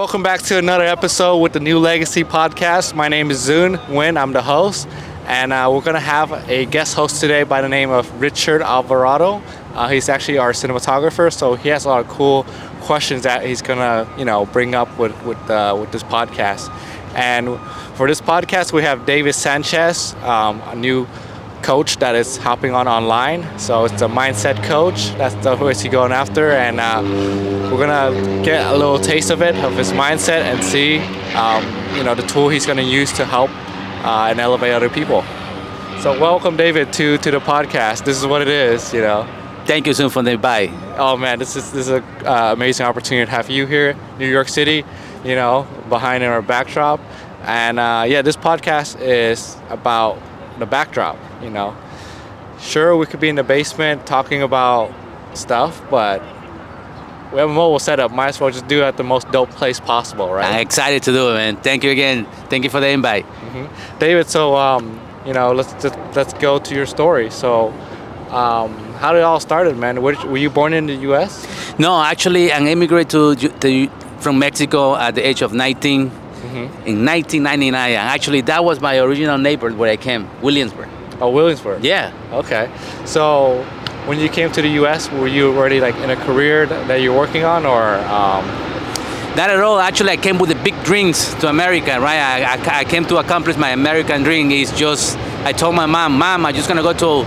welcome back to another episode with the New Legacy Podcast. My name is Zun Nguyen, I'm the host, and we're going to have a guest host today by the name of Richard Alvarado. He's actually our cinematographer, so he has a lot of cool questions that he's going to, bring up with this podcast. And for this podcast, we have David Sanchez, a new coach that is hopping on online. So it's a mindset coach. That's the who is he going after, and we're gonna get a little taste of his mindset, and see, the tool he's gonna use to help and elevate other people. So welcome, David, to the podcast. This is what it is, Thank you, Zoom, for the invite. Oh man, this is an amazing opportunity to have you here, New York City, behind our backdrop, and this podcast is about the backdrop. Sure, we could be in the basement talking about stuff, but we have a mobile setup. Might as well just do it at the most dope place possible, right? I'm excited to do it, man. Thank you again. Thank you for the invite. Mm-hmm. David, so let's go to your story. So, how did it all started, man? Were you born in the U.S.? No, actually, I immigrated from Mexico at the age of 19 in 1999. Actually, that was my original neighborhood where I came, Williamsburg. Oh, Williamsburg. Yeah. Okay. So, when you came to the U.S., were you already in a career that you're working on, or? Not at all. Actually, I came with the big dreams to America, right? I came to accomplish my American dream. It's just, I told my mom, I'm just gonna go to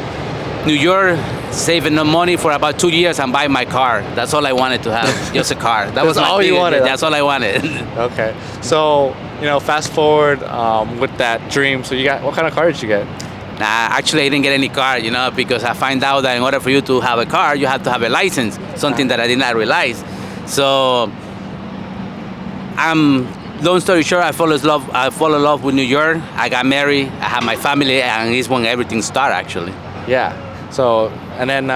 New York, save enough money for about 2 years and buy my car. That's all I wanted to have, just a car. That was all you wanted. That's all I wanted. Okay. So, fast forward with that dream. So what kind of car did you get? Actually, I didn't get any car, because I find out that in order for you to have a car, you have to have a license, something that I did not realize. So, long story short, I fall in love with New York. I got married, I had my family, and it's when everything started, actually. Yeah. So, and then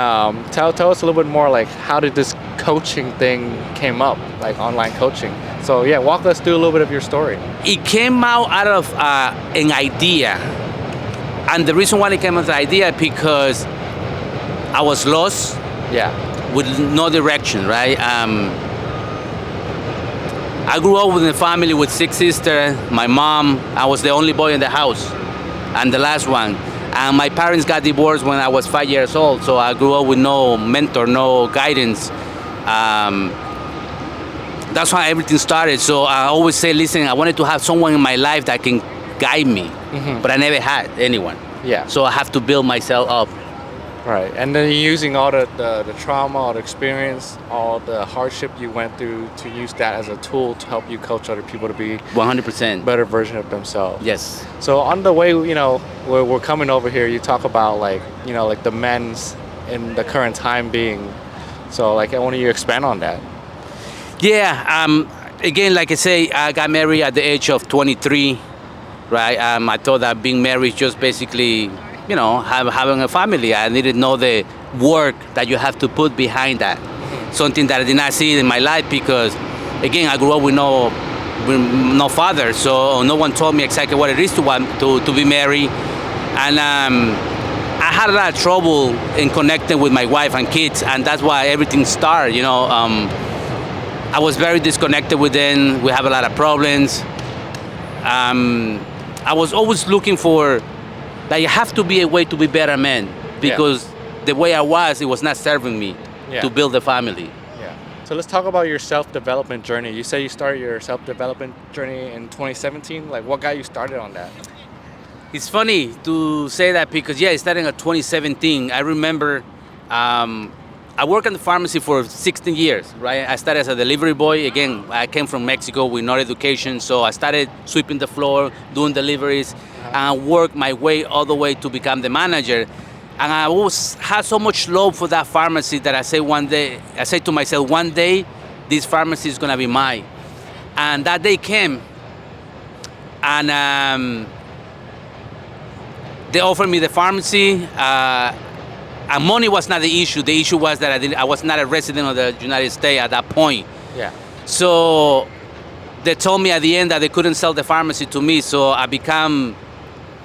tell us a little bit more, how did this coaching thing came up, online coaching? So, walk us through a little bit of your story. It came out of an idea. And the reason why it came out of an idea, because I was lost. Yeah. With no direction, right? I grew up with a family with 6 sisters. My mom, I was the only boy in the house, and the last one. And my parents got divorced when I was 5 years old, so I grew up with no mentor, no guidance. That's how everything started. So I always say, listen, I wanted to have someone in my life that can guide me, but I never had anyone. Yeah. So I have to build myself up. Right, and then you're using all the trauma, all the experience, all the hardship you went through to use that as a tool to help you coach other people to be 100% better version of themselves. Yes. So on the way, where we're coming over here, you talk about the men's in the current time being. So I want you to expand on that. Yeah. Again, like I say, I got married at the age of 23. Right. I thought that being married just basically, having a family. I needed to know the work that you have to put behind that. Something that I did not see in my life because, again, I grew up with no father, so no one told me exactly what it is to be married. And I had a lot of trouble in connecting with my wife and kids, and that's why everything started. I was very disconnected with them. We have a lot of problems. I was always looking for, you have to be a way to be better man, because the way I was, it was not serving me to build a family. Yeah. So let's talk about your self-development journey. You say you started your self-development journey in 2017. What got you started on that? It's funny to say that because, it started in 2017. I remember I worked in the pharmacy for 16 years, right? I started as a delivery boy. Again, I came from Mexico with no education, so I started sweeping the floor, doing deliveries, and I worked my way all the way to become the manager. And I always had so much love for that pharmacy that I said to myself, one day, this pharmacy is gonna be mine. And that day came, and they offered me the pharmacy. And money was not the issue. The issue was that I was not a resident of the United States at that point. Yeah. So they told me at the end that they couldn't sell the pharmacy to me, so I became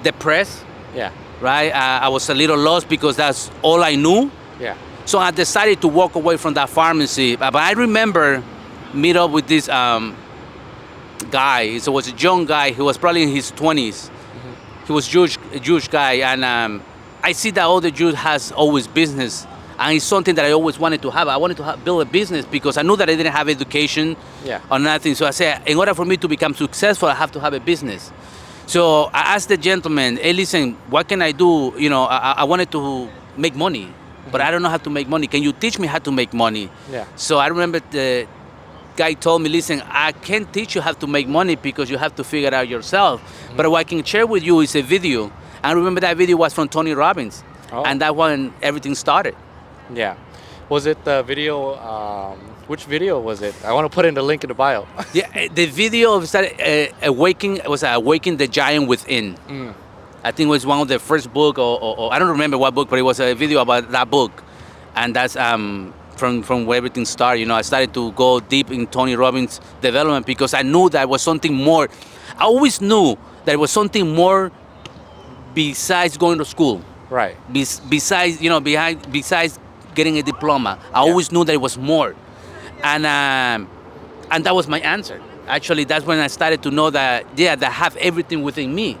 depressed. Yeah. Right? I was a little lost because that's all I knew. Yeah. So I decided to walk away from that pharmacy. But I remember meet up with this guy. So it was a young guy. He was probably in his 20s. He was a Jewish guy, and I see that all the Jews has always business, and it's something that I always wanted to have. I wanted to build a business because I knew that I didn't have education or nothing. So I said, in order for me to become successful, I have to have a business. So I asked the gentleman, hey, listen, what can I do? You know, I wanted to make money, but I don't know how to make money. Can you teach me how to make money? Yeah. So I remember the guy told me, listen, I can't teach you how to make money because you have to figure it out yourself. But what I can share with you is a video. And I remember that video was from Tony Robbins. And that when everything started. Yeah. Was it the video? Which video was it? I want to put in the link in the bio. Yeah, the video of Awaken was Awaken the Giant Within. I think it was one of the first book, or I don't remember what book, but it was a video about that book. And that's from where everything started. You know, I started to go deep in Tony Robbins' development because I knew that was something more. I always knew that it was something more besides going to school. Right. Besides, you know, besides getting a diploma, I always knew that it was more. And that was my answer. Actually, that's when I started to know that, that I have everything within me.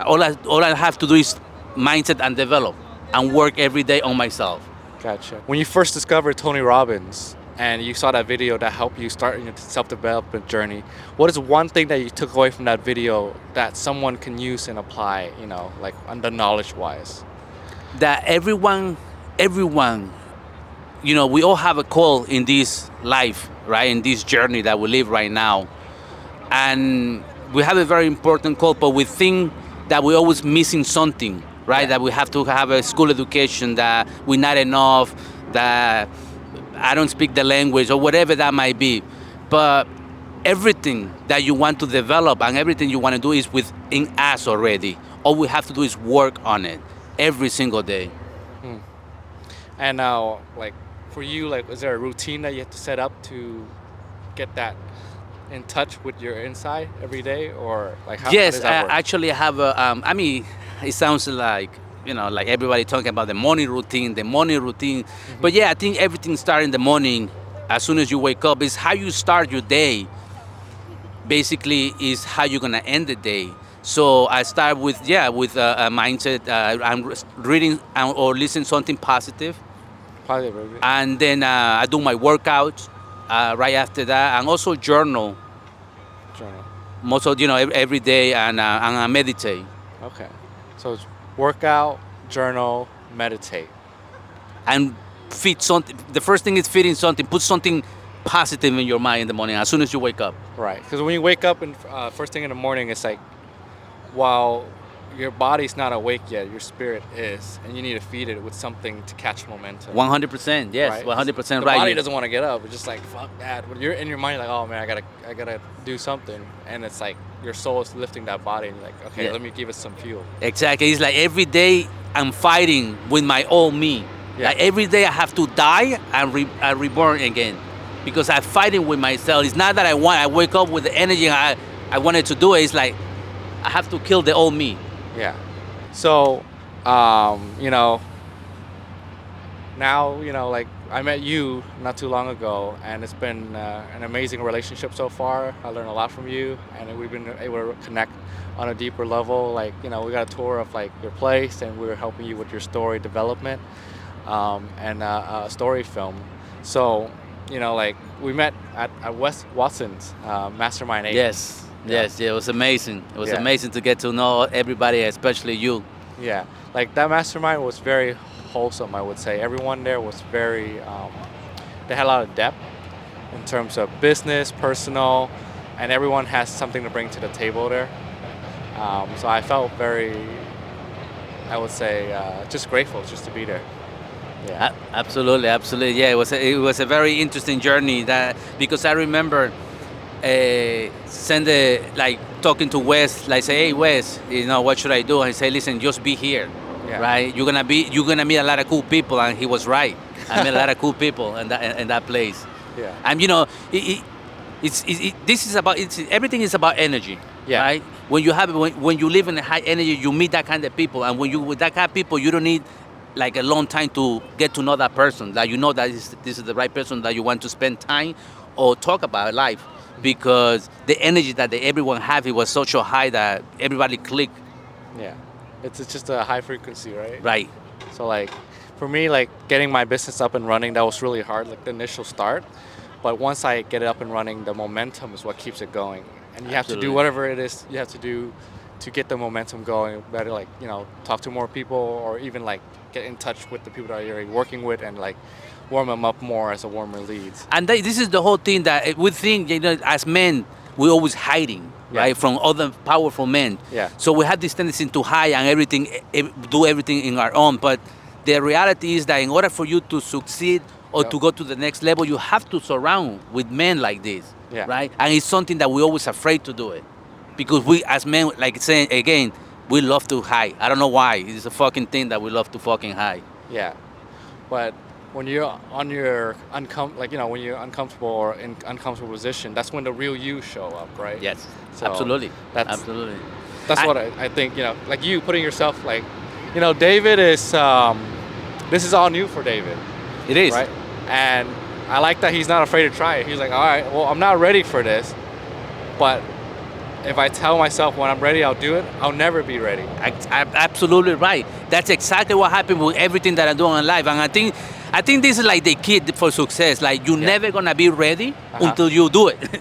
All I have to do is mindset and develop and work every day on myself. Gotcha. When you first discovered Tony Robbins and you saw that video that helped you start your self-development journey, what is one thing that you took away from that video that someone can use and apply, you know, like under knowledge-wise? That everyone, you know, we all have a call in this life, right? In this journey that we live right now. And we have a very important call, but we think that we're always missing something, right? Yeah. That we have to have a school education, that we're not enough, that I don't speak the language, or whatever that might be. But everything that you want to develop and everything you want to do is within us already. All we have to do is work on it every single day. And now, like, for you, like, is there a routine that you have to set up to get that in touch with your inside every day, or like how yes, does that work? Actually I have a, I mean, it sounds like, you know, like everybody talking about the morning routine. But yeah, I think everything starts in the morning. As soon as you wake up, is how you start your day. Basically, is how you're gonna end the day. So I start with a mindset. I'm reading or listening something positive. And then I do my workout right after that, and also journal. Most of, you know, every day, and I meditate. Okay, so it's workout, journal, meditate, and feed something. The first thing is feeding something. Put something positive in your mind in the morning as soon as you wake up. Right, because when you wake up and first thing in the morning, it's like, while your body's not awake yet, your spirit is, and you need to feed it with something to catch momentum. 100%, yes, right? 100% right. The body doesn't want to get up. It's just like, fuck that. But you're in your mind like, oh man, I gotta do something, and it's like your soul is lifting that body, and you're like, okay, let me give it some fuel. Exactly. It's like every day I'm fighting with my old me. Yeah. Like every day I have to die and reborn again, because I'm fighting with myself. It's not that I wake up with the energy I wanted to do it. It's like I have to kill the old me. Yeah. So, you know, now, you know, like I met you not too long ago, and it's been an amazing relationship so far. I learned a lot from you, and we've been able to connect on a deeper level. Like, you know, we got a tour of like your place, and we were helping you with your story development and a story film. So, you know, like we met at Wes Watson's Mastermind 8. Yes. Yes, yeah, it was amazing. It was amazing to get to know everybody, especially you. Yeah, like that mastermind was very wholesome, I would say. Everyone there was very, they had a lot of depth in terms of business, personal, and everyone has something to bring to the table there. So I felt very, I would say, just grateful just to be there. Yeah, absolutely. Yeah, it was a very interesting journey, that because I remember talking to Wes, like say, hey Wes, you know, what should I do? And he said, listen, just be here, right? You're gonna meet a lot of cool people, and he was right. I met a lot of cool people in that place. Yeah, and you know, everything is about energy, right? When you live in a high energy, you meet that kind of people, and when you with that kind of people, you don't need like a long time to get to know that person. That you know that this is the right person that you want to spend time or talk about life. because the energy that everyone have, it was so high that everybody clicked. Yeah. It's just a high frequency, right? Right. So like for me, like getting my business up and running, that was really hard, like the initial start. But once I get it up and running, the momentum is what keeps it going. And you have to do Absolutely. whatever it is you have to do to get the momentum going. Better like, talk to more people or even like get in touch with the people that you're working with and like warm them up more as a warmer leads. And this is the whole thing that we think, as men, we're always hiding, Yeah. right, from other powerful men. Yeah. So we have this tendency to hide and everything, do everything in our own. But the reality is that in order for you to succeed or Yep. to go to the next level, you have to surround with men like this, Yeah. right? And it's something that we're always afraid to do it. Because we, as men, like saying again, we love to hide. I don't know why. It's a fucking thing that we love to fucking hide. Yeah. But when you're on your when you're uncomfortable or in uncomfortable position, that's when the real you show up, right? Yes, So absolutely. That's Absolutely. that's I- what I think, like you putting yourself like, David is this is all new for David, It is. right? And I like that he's not afraid to try it. He's like, all right, well, I'm not ready for this, but if I tell myself when I'm ready, I'll do it. I'll never be ready. Absolutely right. That's exactly what happened with everything that I'm doing in life. And I think this is like the key for success. Like you're Yeah. never gonna be ready Uh-huh. until you do it.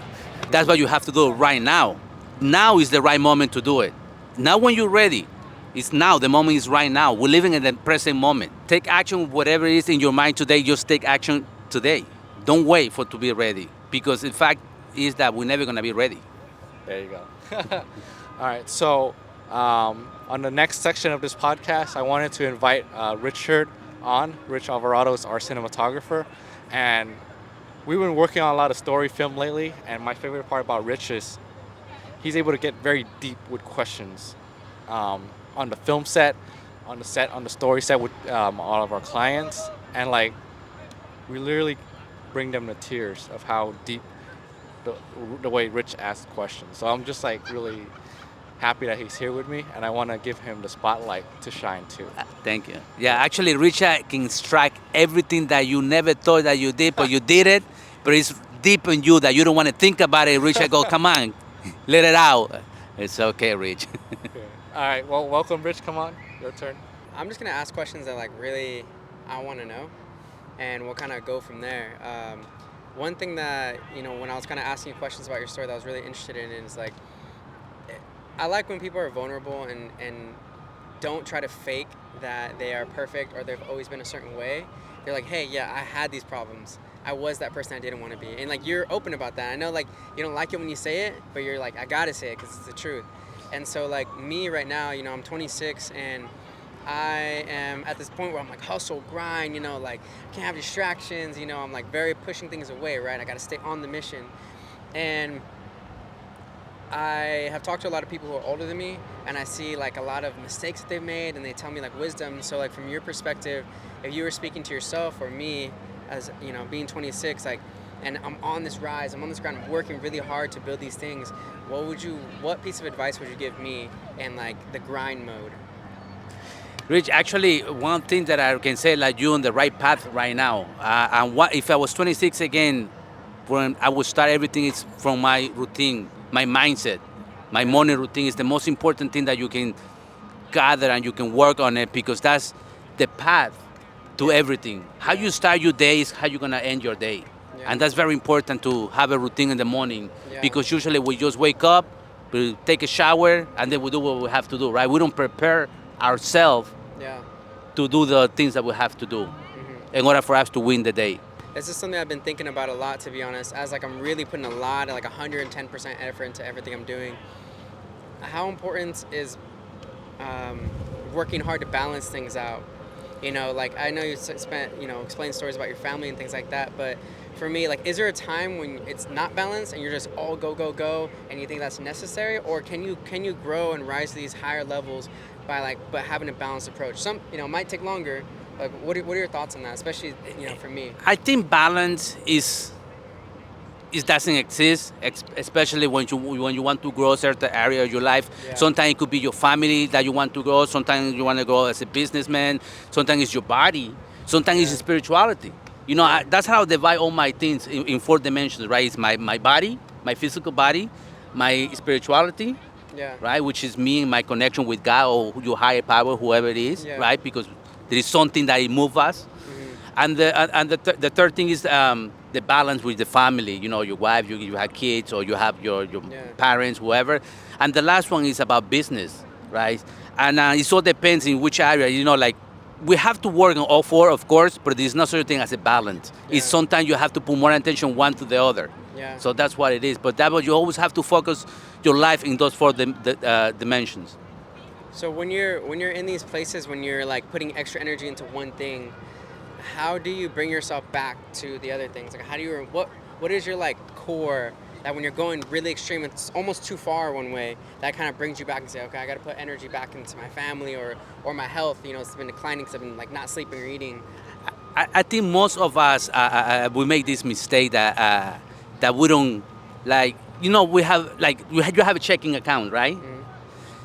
That's what you have to do right now. Now is the right moment to do it. Not when you're ready. It's now. The moment is right now. We're living in the present moment. Take action, whatever it is in your mind today. Just take action today. Don't wait for to be ready, because the fact is that we're never gonna be ready. There you go. All right. So, on the next section of this podcast, I wanted to invite Richard on. Rich Alvarado is our cinematographer. And we've been working on a lot of story film lately. And my favorite part about Rich is he's able to get very deep with questions on the film set, on the story set with all of our clients. And like, we literally bring them to tears of how deep the way Rich asks questions. So I'm just like really happy that he's here with me, and I want to give him the spotlight to shine too. Thank you. Yeah, actually, Richard can strike everything that you never thought that you did, but you did it. But it's deep in you that you don't want to think about it. Richard, go, come on, let it out. It's okay, Rich. All right, well, welcome, Rich. Come on, your turn. I'm just gonna ask questions that like really I want to know, and we'll kind of go from there. One thing that when I was kind of asking you questions about your story that I was really interested in is like I like when people are vulnerable and don't try to fake that they are perfect or they've always been a certain way. They're like, hey, yeah, I had these problems. I was that person I didn't want to be, and like you're open about that. I know like you don't like it when you say it, but you're like, I gotta say it because it's the truth. And so like me right now, I'm 26 and I am at this point where I'm like hustle, grind, like can't have distractions, I'm like very pushing things away, right? I got to stay on the mission. And I have talked to a lot of people who are older than me, and I see like a lot of mistakes that they've made, and they tell me like wisdom. So like from your perspective, if you were speaking to yourself or me as, being 26, like, and I'm on this rise, I'm on this grind, I'm working really hard to build these things, what piece of advice would you give me in like the grind mode? Rich, actually, one thing that I can say, like, you're on the right path right now. And what if I was 26 again? When I would start everything is from my routine, my mindset, my morning routine is the most important thing that you can gather and you can work on it, because that's the path to everything. How you start your day is how you're gonna end your day, Yeah. and that's very important to have a routine in the morning, Yeah. because usually we just wake up, we take a shower, and then we do what we have to do. Right? We don't prepare ourselves Yeah. to do the things that we have to do in order for us to win the day. This is something I've been thinking about a lot, to be honest, as like I'm really putting a lot, like 110% effort into everything I'm doing. How important is working hard to balance things out? Like I know you spent, explained stories about your family and things like that, but for me, like, is there a time when it's not balanced and you're just all go, go, go, and you think that's necessary? Or can you grow and rise to these higher levels by but having a balanced approach? Some, might take longer. Like, what are your thoughts on that, especially, for me? I think balance is doesn't exist, especially when you want to grow a certain area of your life. Yeah. Sometimes it could be your family that you want to grow. Sometimes you want to grow as a businessman. Sometimes it's your body. Sometimes it's spirituality. That's how I divide all my things in 4 dimensions, right? It's my body, my physical body, my spirituality, Yeah. right, which is me, my connection with God or your higher power, whoever it is, Yeah. right, because there is something that it moves us. Mm-hmm. And the third thing is the balance with the family. You know, your wife, you have kids, or you have your Yeah. parents, whoever. And the last one is about business, right? And it all depends in which area. You know, like we have to work on all four, of course, but there's no such thing as a balance. Yeah. It's sometimes you have to put more attention one to the other. Yeah. So that's what it is. But that you always have to focus your life in those four dimensions. So when you're in these places, when you're like putting extra energy into one thing, how do you bring yourself back to the other things? Like how do you what is your like core that when you're going really extreme, it's almost too far one way, that kind of brings you back and say, okay, I got to put energy back into my family or my health. You know, it's been declining because I've been like not sleeping or eating. I think most of us we make this mistake that we don't like. You know, we have like you have a checking account, right? Mm-hmm.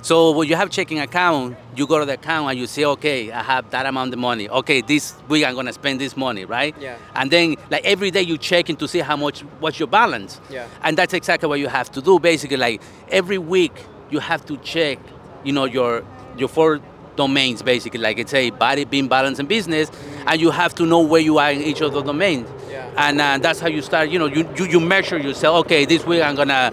So when you have checking account, you go to the account and you say, okay, I have that amount of money. Okay, this week I'm gonna spend this money, right? Yeah. And then like every day you check in to see what's your balance. Yeah. And that's exactly what you have to do. Basically, like every week you have to check, you know, your four domains, basically, like it's a body, being, balance, and business, and you have to know where you are in each of the domains. Yeah. And that's how you start. You know, you measure yourself. Okay, this week I'm gonna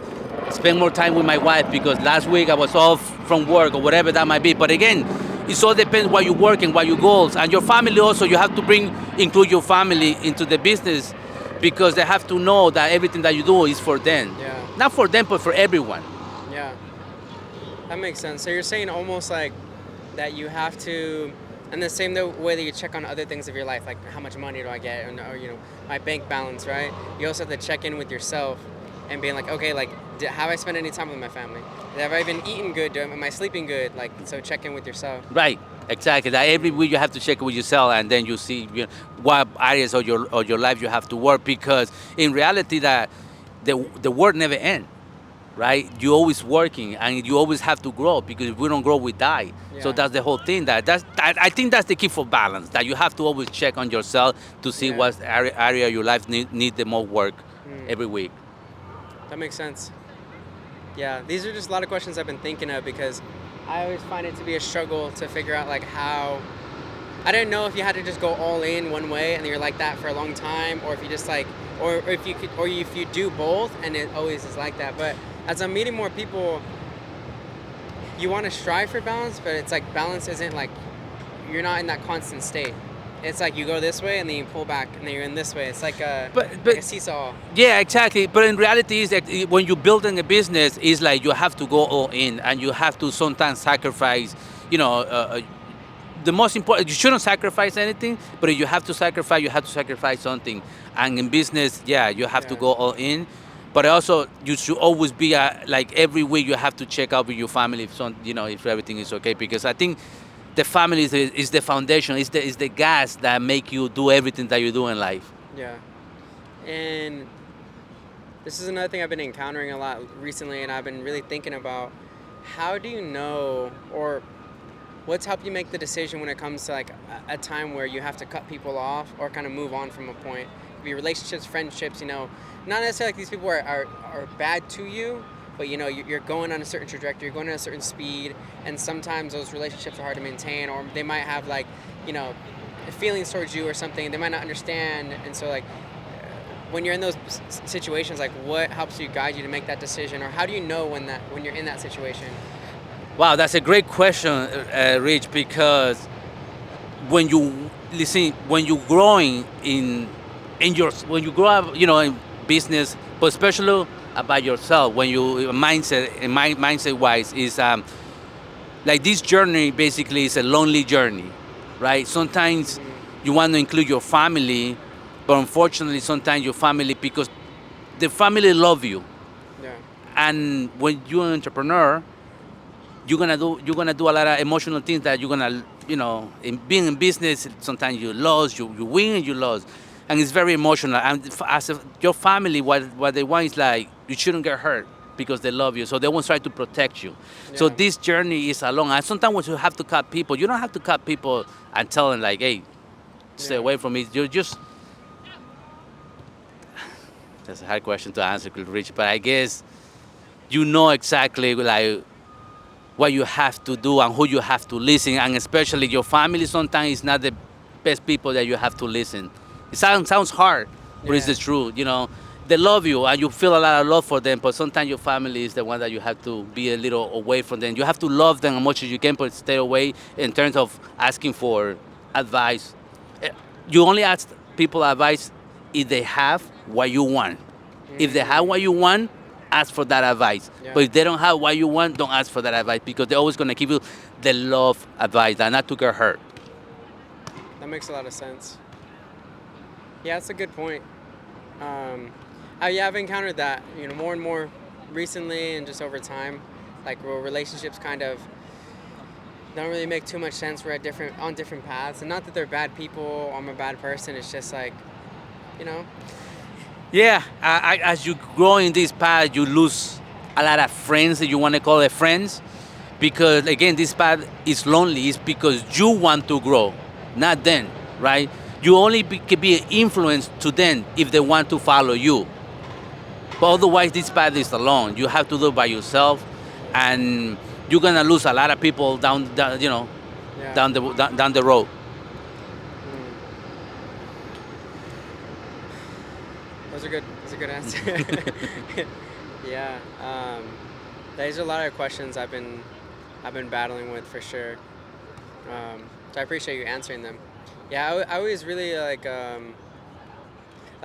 spend more time with my wife because last week I was off from work or whatever that might be. But again, it all depends what you work and what your goals and your family. Also, you have to include your family into the business because they have to know that everything that you do is for them. Yeah. Not for them, but for everyone. Yeah. That makes sense. So you're saying almost like that you have to, and the same way that you check on other things of your life, like how much money do I get, or you know, my bank balance, right? You also have to check in with yourself and being like, okay, like, have I spent any time with my family? Have I been eating good? Am I sleeping good? Like, so check in with yourself. Right, exactly. That every week you have to check with yourself, and then you see what areas of your life you have to work. Because in reality, that the work never ends, right? You're always working, and you always have to grow. Because if we don't grow, we die. So Yeah. that's the whole thing. I think that's the key for balance. That you have to always check on yourself to see Yeah. what area of your life need the most work every week. That makes sense. Yeah, these are just a lot of questions I've been thinking of because I always find it to be a struggle to figure out like how. I didn't know if you had to just go all in one way and you're like that for a long time, or if you just like, or if you could, or if you do both and it always is like that. But as I'm meeting more people, you want to strive for balance, but it's like balance isn't like you're not in that constant state. It's like you go this way and then you pull back and then you're in this way. It's like like a seesaw. Yeah, exactly. But in reality, is that when you're building a business, it's like you have to go all in, and you have to sometimes sacrifice. You know, the most important. You shouldn't sacrifice anything, but if you have to sacrifice, you have to sacrifice something. And in business, yeah, you have to Yeah. go all in. But also, you should always be like every week you have to check out with your family if everything is okay. Because I think the family is the foundation. Is the gas that make you do everything that you do in life. Yeah. And this is another thing I've been encountering a lot recently, and I've been really thinking about how do you know, or what's helped you make the decision when it comes to like a time where you have to cut people off or kind of move on from a point. Be relationships, friendships, you know, not necessarily like these people are bad to you, but you know, you're going on a certain trajectory, you're going at a certain speed, and sometimes those relationships are hard to maintain, or they might have like, you know, feelings towards you or something they might not understand. And so like when you're in those situations, like what helps you guide you to make that decision, or how do you know when you're in that situation? Wow, that's a great question, Rich, because when you're growing when you grow up, you know, in business, but especially about yourself, when you mindset wise is like this journey basically is a lonely journey, right? Sometimes you want to include your family, but unfortunately sometimes your family, because the family love you, Yeah. and when you're an entrepreneur, you're gonna do a lot of emotional things that you're gonna, you know, in being in business, sometimes you lose, you win and you lose, and it's very emotional. And your family, what they want is like you shouldn't get hurt because they love you, so they won't try to protect you. So Yeah. this journey is long, and sometimes you have to cut people. You don't have to cut people and tell them like, hey, stay Yeah. away from me. You just That's a hard question to answer, Rich. But I guess you know exactly like what you have to do and who you have to listen, and especially your family sometimes is not the best people that you have to listen. It sounds hard, but it's Yeah. the truth. You know, they love you and you feel a lot of love for them, but sometimes your family is the one that you have to be a little away from them. You have to love them as much as you can, but stay away in terms of asking for advice. Eh, You only ask people advice if they have what you want. If they have what you want, ask for that advice. Yeah. But if they don't have what you want, don't ask for that advice because they're always going to give you the love advice and not to get hurt. That makes a lot of sense. Yeah, that's a good point. I've encountered that, more and more recently and just over time, like where relationships kind of don't really make too much sense. We're on different paths, and not that they're bad people. I'm a bad person. It's just like, you know, Yeah, as you grow in this path, you lose a lot of friends that you want to call it friends. Because again, this path is lonely. It's because you want to grow, not them, right? You only can be an influence to them if they want to follow you. But otherwise, this path is alone. You have to do it by yourself, and you're gonna lose a lot of people down you know, yeah. down the road. Those are good. That's a good answer. Yeah. These are a lot of questions I've been battling with for sure. So I appreciate you answering them. Yeah, I always really like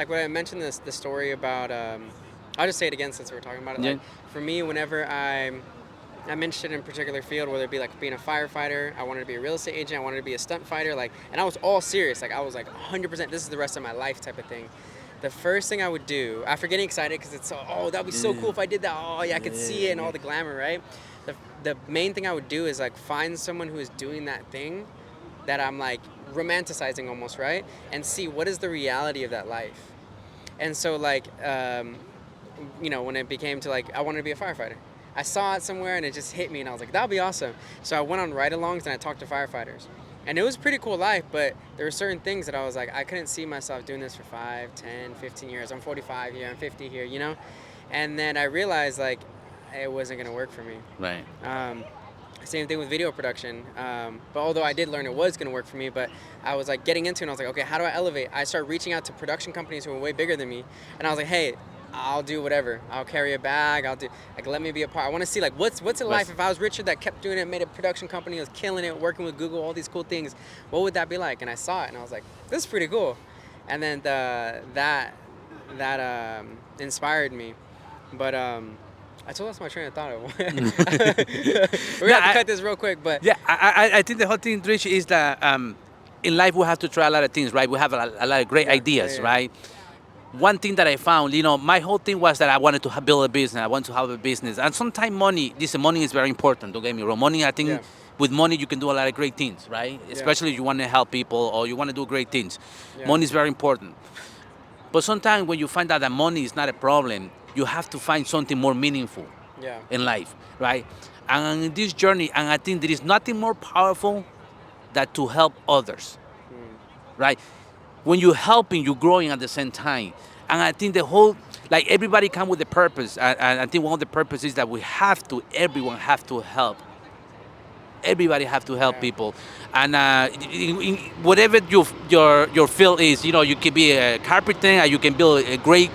when I mentioned the story about. I'll just say it again since we're talking about it. Yeah. Like for me, whenever I'm interested in a particular field, whether it be like being a firefighter, I wanted to be a real estate agent, I wanted to be a stunt fighter, like, and I was all serious. Like I was like 100%. This is the rest of my life type of thing. The first thing I would do after getting excited because it's that'd be so cool if I did that. Oh yeah, I could see it and all the glamour, right? The main thing I would do is like find someone who is doing that thing that I'm like romanticizing almost, right? And see what is the reality of that life. And so like when it became to like I wanted to be a firefighter. I saw it somewhere and it just hit me and I was like, that'll be awesome. So I went on ride-alongs and I talked to firefighters. And it was a pretty cool life, but there were certain things that I was like, I couldn't see myself doing this for 5, 10, 15 years. I'm 45 here, I'm 50 here, And then I realized like it wasn't gonna work for me. Right. Same thing with video production. But although I did learn it was gonna work for me, but I was like getting into it and I was like, okay, how do I elevate? I started reaching out to production companies who were way bigger than me. And I was like, hey, I'll do whatever. I'll carry a bag. I'll do like let me be a part. I want to see like what's it life if I was Richard that kept doing it, made a production company, was killing it, working with Google, all these cool things. What would that be like? And I saw it and I was like, this is pretty cool. And then that inspired me. But I totally lost my train of thought. We're gonna have to cut this real quick, but Yeah, I think the whole thing, Rich, is that in life we have to try a lot of things, right? We have a lot of great ideas, yeah. right? One thing that I found, my whole thing was that I wanted to build a business. I want to have a business. And sometimes money is very important, don't get me wrong. Money, I think with money you can do a lot of great things, right? Especially if you want to help people or you want to do great things. Yeah. Money is very important. But sometimes when you find out that money is not a problem, you have to find something more meaningful in life, right? And in this journey, and I think there is nothing more powerful than to help others, right? When you're helping, you're growing at the same time. And I think everybody come with a purpose. And I think one of the purposes is that everyone have to help. Everybody have to help people. And in whatever your field is, you can be a carpenter and you can build great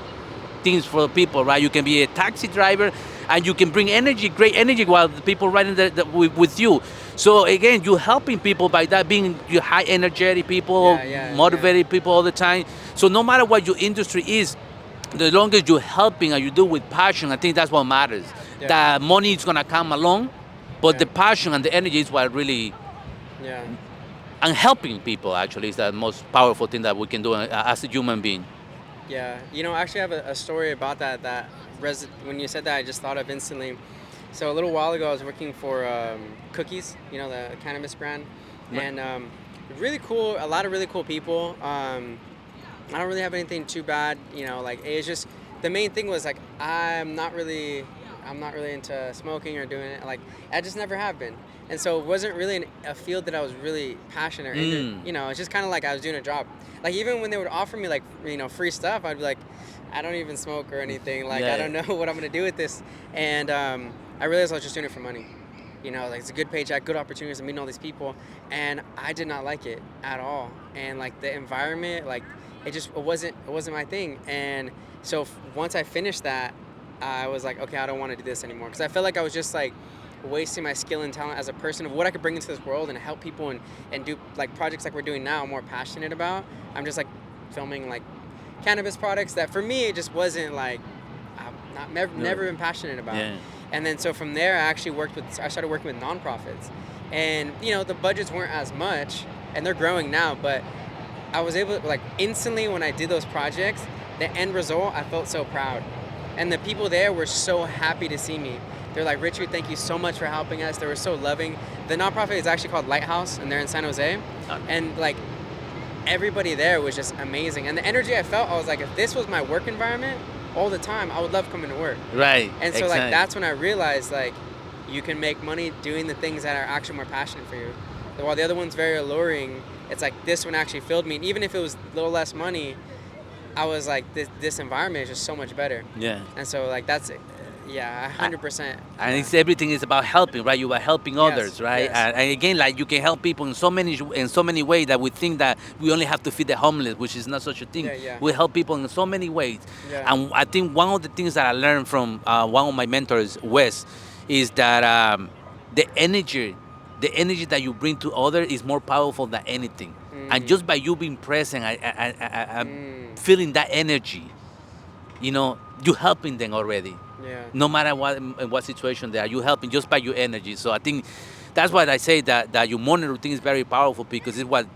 things for people, right? You can be a taxi driver and you can bring great energy while the people riding with you. So again, you're helping people by that being you high energetic people, motivated people all the time. So no matter what your industry is, the longer you're helping and you do it with passion, I think that's what matters. Yeah. That money is gonna come along, but the passion and the energy is what really. And helping people actually is the most powerful thing that we can do as a human being. Yeah, actually I have a story about that. When you said that, I just thought of instantly. So a little while ago, I was working for Cookies, the cannabis brand, and really cool. A lot of really cool people. I don't really have anything too bad, like it's just the main thing was like I'm not really I'm not really into smoking or doing it. Like, I just never have been. And so it wasn't really a field that I was really passionate or into. You know, it's just kind of like I was doing a job. Like, even when they would offer me, like, you know, free stuff, I'd be like, I don't even smoke or anything. Like, I don't know what I'm going to do with this. And I realized I was just doing it for money. You know, like, it's a good paycheck, good opportunities, and meeting all these people. And I did not like it at all. And, like, the environment, like, it wasn't my thing. And so once I finished that, I was like, okay, I don't want to do this anymore. Because I felt like I was just, like, wasting my skill and talent as a person of what I could bring into this world and help people and do, like, projects like we're doing now I'm more passionate about. I'm just, like, filming, like, cannabis products that for me, it just wasn't, like, I've never been passionate about. Yeah. And then so from there, I started working with nonprofits. And, you know, the budgets weren't as much, and they're growing now, but I was able to, like, instantly when I did those projects, the end result, I felt so proud. And the people there were so happy to see me. They're like, Richard, thank you so much for helping us. They were so loving. The nonprofit is actually called Lighthouse, and they're in San Jose. And, like, everybody there was just amazing. And the energy I felt, I was like, if this was my work environment all the time, I would love coming to work. Right. And so, like, that's when I realized, like, you can make money doing the things that are actually more passionate for you. While the other one's very alluring, it's like this one actually filled me. And even if it was a little less money, I was like, this environment is just so much better. Yeah. And so, like, that's it. Yeah, 100%. And it's everything is about helping, right? You are helping others, right? Yes. And again, like, you can help people in so many ways that we think that we only have to feed the homeless, which is not such a thing. Yeah. We help people in so many ways. Yeah. And I think one of the things that I learned from one of my mentors, Wes, is that the energy that you bring to others is more powerful than anything. And just by you being present, I'm feeling that energy, you know, you're helping them already. Yeah. No matter what situation they are, you helping just by your energy. So I think that's why I say that your morning routine is very powerful, because it's what,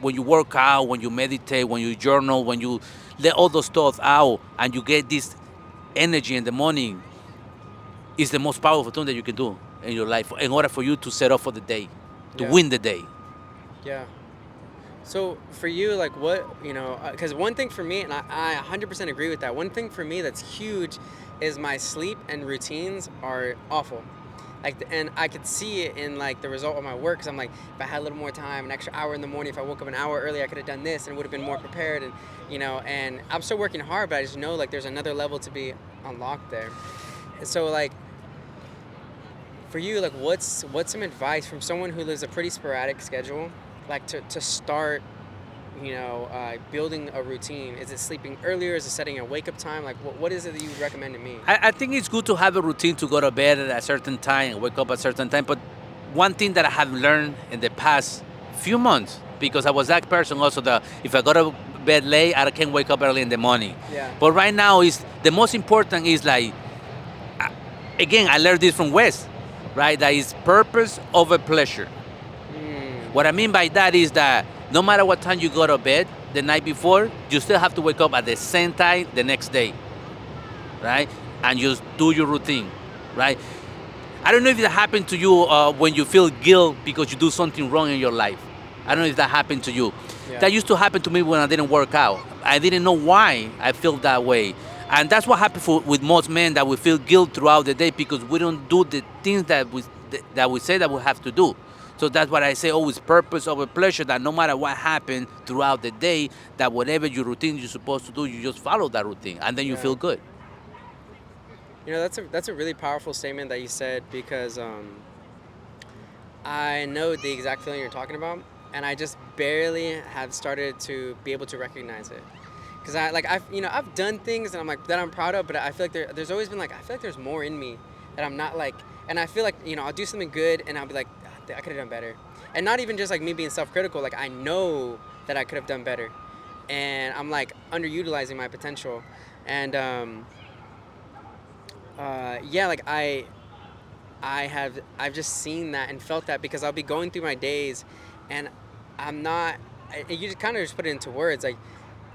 when you work out, when you meditate, when you journal, when you let all those thoughts out and you get this energy in the morning, is the most powerful thing that you can do in your life in order for you to set up for the day, to win the day. Yeah. So for you, like, what, you know, because one thing for me, and I 100% agree with that, one thing for me that's huge is my sleep and routines are awful. Like, and I could see it in, like, the result of my work, because I'm like, if I had a little more time, an extra hour in the morning, if I woke up an hour early, I could have done this and would have been more prepared. And, you know, and I'm still working hard, but I just know, like, there's another level to be unlocked there. And so, like, for you, like, what's some advice from someone who lives a pretty sporadic schedule, like, to start, you know, building a routine? Is it sleeping earlier? Is it setting a wake-up time? Like, what is it that you would recommend to me? I think it's good to have a routine to go to bed at a certain time and wake up at a certain time. But one thing that I have learned in the past few months, because I was that person also, that if I go to bed late, I can't wake up early in the morning. Yeah. But right now, is the most important is, like, again, I learned this from Wes, right? That is purpose over pleasure. What I mean by that is that no matter what time you go to bed the night before, you still have to wake up at the same time the next day, right? And just do your routine, right? I don't know if that happened to you when you feel guilt because you do something wrong in your life. I don't know if that happened to you. Yeah. That used to happen to me when I didn't work out. I didn't know why I felt that way. And that's what happens with most men, that we feel guilt throughout the day because we don't do the things that we say that we have to do. So that's what I say, always purpose over pleasure, that no matter what happened throughout the day, that whatever your routine you're supposed to do, you just follow that routine, and then you feel good. You know, that's a really powerful statement that you said, because I know the exact feeling you're talking about, and I just barely have started to be able to recognize it. Because I've done things and I'm like, that I'm proud of, but I feel like there's always been, like, I feel like there's more in me that I'm not, like, and I feel like, you know, I'll do something good and I'll be like, I could have done better. And not even just, like, me being self-critical, like, I know that I could have done better. And I'm, like, underutilizing my potential. And, like, I've just seen that and felt that, because I'll be going through my days and you just kind of just put it into words, like,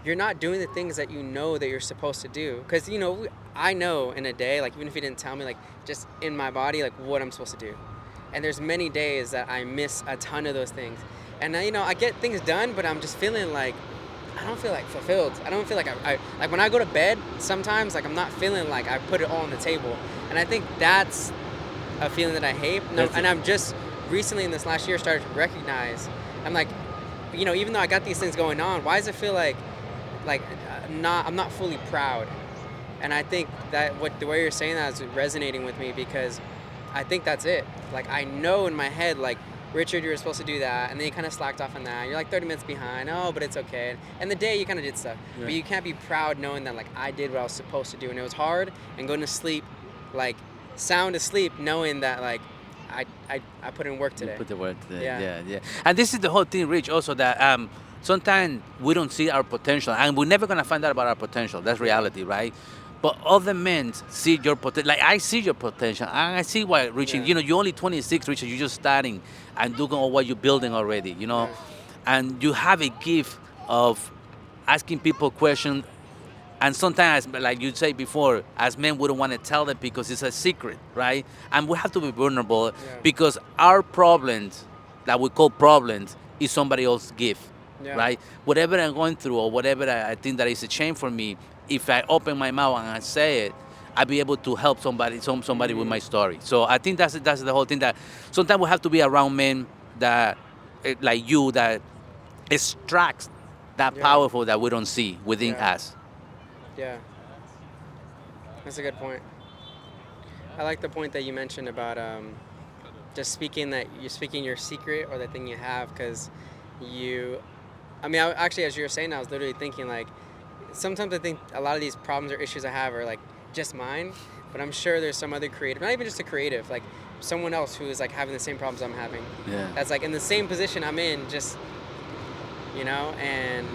you're not doing the things that you know that you're supposed to do. Because, you know, I know in a day, like, even if you didn't tell me, like, just in my body, like, what I'm supposed to do. And there's many days that I miss a ton of those things. And, you know, I get things done, but I'm just feeling like, I don't feel, like, fulfilled. I don't feel like I like, when I go to bed, sometimes, like, I'm not feeling like I put it all on the table. And I think that's a feeling that I hate. No, That's and it. I'm just recently in this last year started to recognize. I'm like, even though I got these things going on, why does it feel like I'm not fully proud? And I think that the way you're saying that is resonating with me because I think that's it. Like I know in my head, like Richard, you were supposed to do that, and then you kind of slacked off on that. You're like 30 minutes behind. Oh, but it's okay. And the day you kind of did stuff, but you can't be proud knowing that like I did what I was supposed to do, and it was hard. And going to sleep, like sound asleep, knowing that like I put in work You today. put the word today. Yeah. Yeah. And this is the whole thing, Rich. Also, that sometimes we don't see our potential, and we're never gonna find out about our potential. That's reality, right? But other men see your potential. Like I see your potential, and I see why, Richard. Yeah. You're only 26, Richard. You're just starting and doing all what you're building already. Yeah. And you have a gift of asking people questions. And sometimes, like you said before, as men, we don't want to tell them because it's a secret, right? And we have to be vulnerable Yeah. because our problems, that we call problems, is somebody else's gift, Yeah. right? Whatever I'm going through or whatever I think that is a shame for me, if I open my mouth and I say it, I'll be able to help somebody with my story. So I think that's the whole thing, that sometimes we have to be around men that, like you, that extracts that Yeah. powerful that we don't see within Yeah. us. Yeah. That's a good point. I like the point that you mentioned about just speaking your secret or the thing you have, because actually, as you were saying, I was literally thinking like, sometimes I think a lot of these problems or issues I have are like just mine, but I'm sure there's some other creative, not even just a creative, like someone else who is like having the same problems I'm having. Yeah. That's like in the same position I'm in, just, and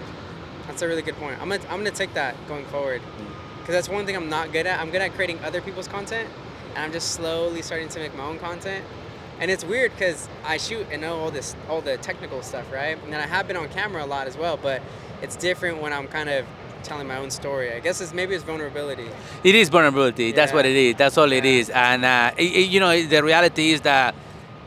that's a really good point. I'm gonna take that going forward, because that's one thing I'm not good at. I'm good at creating other people's content, and I'm just slowly starting to make my own content. And it's weird because I shoot and know all the technical stuff, right? And then I have been on camera a lot as well, but it's different when I'm kind of telling my own story. I guess maybe it's vulnerability. It is vulnerability. That's what Yeah. it is. That's all it Yeah. is. And the reality is that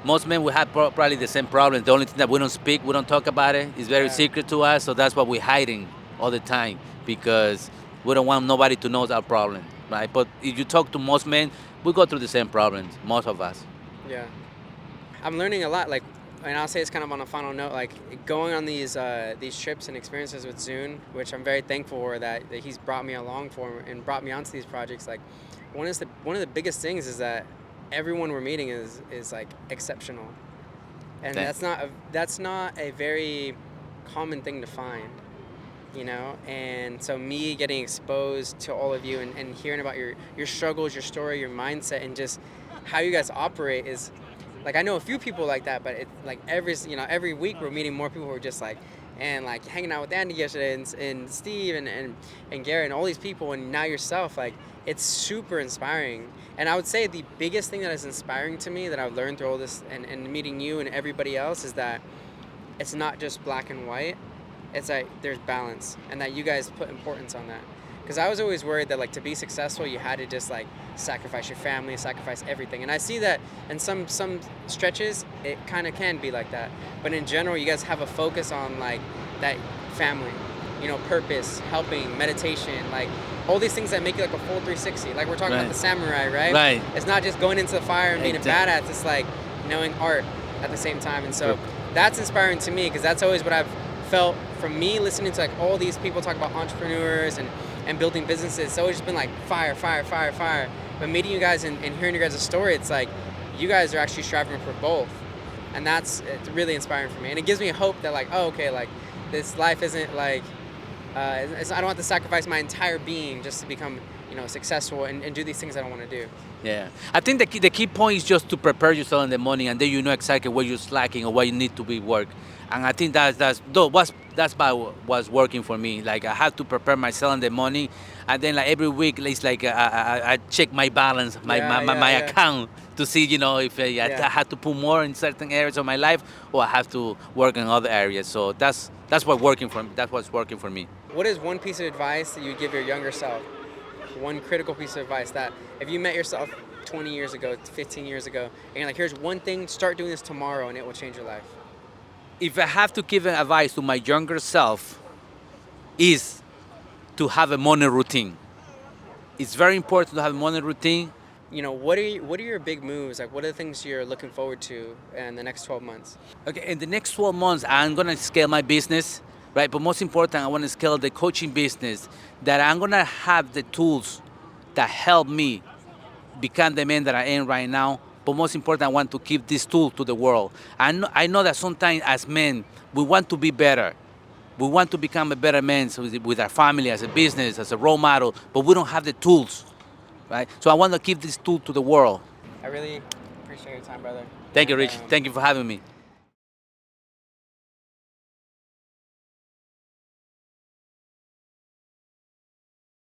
most men will have probably the same problems. The only thing that we don't speak, we don't talk about it. It's very Yeah. secret to us. So that's what we're hiding all the time, because we don't want nobody to know our problem, right? But if you talk to most men, we go through the same problems. Most of us. Yeah. I'm learning a lot, like, and I'll say it's kind of on a final note, like going on these trips and experiences with Zune, which I'm very thankful for that he's brought me along for and brought me onto these projects. Like one of the biggest things is that everyone we're meeting is like exceptional, and Thanks. that's not a very common thing to find, and so me getting exposed to all of you and hearing about your struggles, your story, your mindset, and just how you guys operate is like, I know a few people like that, but it's like every week we're meeting more people who are just like, and like hanging out with Andy yesterday and Steve and Gary and all these people, and now yourself, like it's super inspiring. And I would say the biggest thing that is inspiring to me that I've learned through all this and meeting you and everybody else is that it's not just black and white. It's like there's balance, and that you guys put importance on that. Because I was always worried that like to be successful you had to just like sacrifice your family, sacrifice everything. And I see that in some stretches it kind of can be like that. But in general, you guys have a focus on like that family, purpose, helping, meditation, like all these things that make you like a full 360. Like we're talking Right. about the samurai, right? Right. It's not just going into the fire and being a Exactly. badass. It's like knowing art at the same time. And so that's inspiring to me, because that's always what I've felt from me listening to like all these people talk about entrepreneurs and building businesses. It's always just been like fire, fire, fire, fire. But meeting you guys and hearing your guys' story, it's like you guys are actually striving for both. And it's really inspiring for me. And it gives me hope that like, oh, okay, like this life isn't like, I don't have to sacrifice my entire being just to become, successful and do these things I don't want to do. Yeah, I think the key point is just to prepare yourself in the morning, and then you know exactly where you're slacking or what you need to be work. And I think that's what's working for me. Like I have to prepare myself in the morning, and then like every week it's like I check my balance, my Yeah. account to see if I have to put more in certain areas of my life, or I have to work in other areas. So that's what's working for me. That's what's working for me. What is one piece of advice that you'd give your younger self? One critical piece of advice that if you met yourself 20 years ago, 15 years ago, and you're like, here's one thing, start doing this tomorrow and it will change your life. If I have to give an advice to my younger self, is to have a morning routine. It's very important to have a morning routine, what are your big moves? Like, what are the things you're looking forward to in the next 12 months? Okay, in the next 12 months, I'm gonna scale my business, right? But most important, I want to scale the coaching business. That I'm gonna have the tools that help me become the man that I am right now. But most important, I want to give this tool to the world. I know that sometimes as men, we want to be better. We want to become a better man with our family, as a business, as a role model, but we don't have the tools, right? So I want to give this tool to the world. I really appreciate your time, brother. Thank you, And, Rich. Thank you for having me.